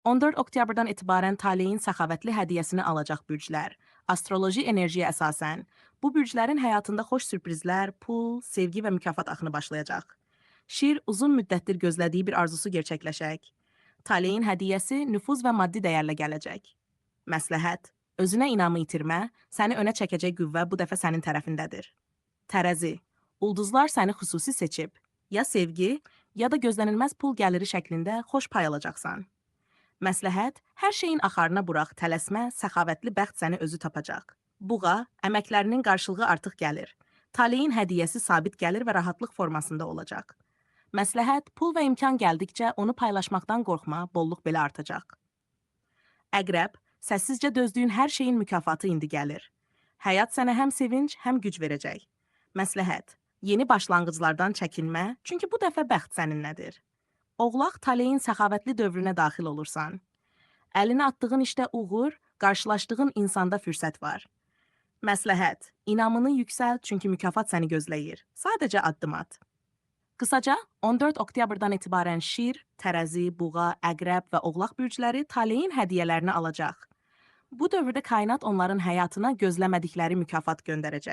14 oktyabrdan etibarən taleyin səxavətli hədiyyəsini alacaq bürclər, astroloji enerjiyə əsasən, bu bürclərin həyatında xoş sürprizlər, pul, sevgi və mükafat axını başlayacaq. Şir uzun müddətdir gözlədiyi bir arzusu gerçəkləşəcək. Taleyin hədiyyəsi nüfuz və maddi dəyərlə gələcək. Məsləhət: özünə inamı itirmə, səni önə çəkəcək qüvvə bu dəfə sənin tərəfindədir. Tərəzi: ulduzlar səni xüsusi seçib. Ya sevgi, ya da gözlənilməz pul gəliri şəklində xoş pay alacaqsan. Məsləhət: hər şeyin axarına burax, tələsmə, səxavətli bəxt səni özü tapacaq. Buğa: əməklərinin qarşılığı artıq gəlir. Taleyin hədiyyəsi sabit gəlir və rahatlıq formasında olacaq. Məsləhət: pul və imkan gəldikcə onu paylaşmaqdan qorxma, bolluq belə artacaq. Əqrəb: səssizcə dözdüyün hər şeyin mükafatı indi gəlir. Həyat sənə həm sevinc, həm güc verəcək. Məsləhət: yeni başlanğıclardan çəkinmə, çünki bu dəfə bəxt səninlədir. Oğlaq: taleyin səxavətli dövrünə daxil olursan. Əlinə atdığın işdə uğur, qarşılaşdığın insanda fürsət var. Məsləhət: inamını yüksəlt, çünki mükafat səni gözləyir. Sadəcə addım at. Qısaca, 14 oktyabrdan etibarən Şir, Tərəzi, Buğa, Əqrəb və Oğlaq bürcləri taleyin hədiyyələrini alacaq. Bu dövrdə kainat onların həyatına gözləmədikləri mükafat göndərəcək.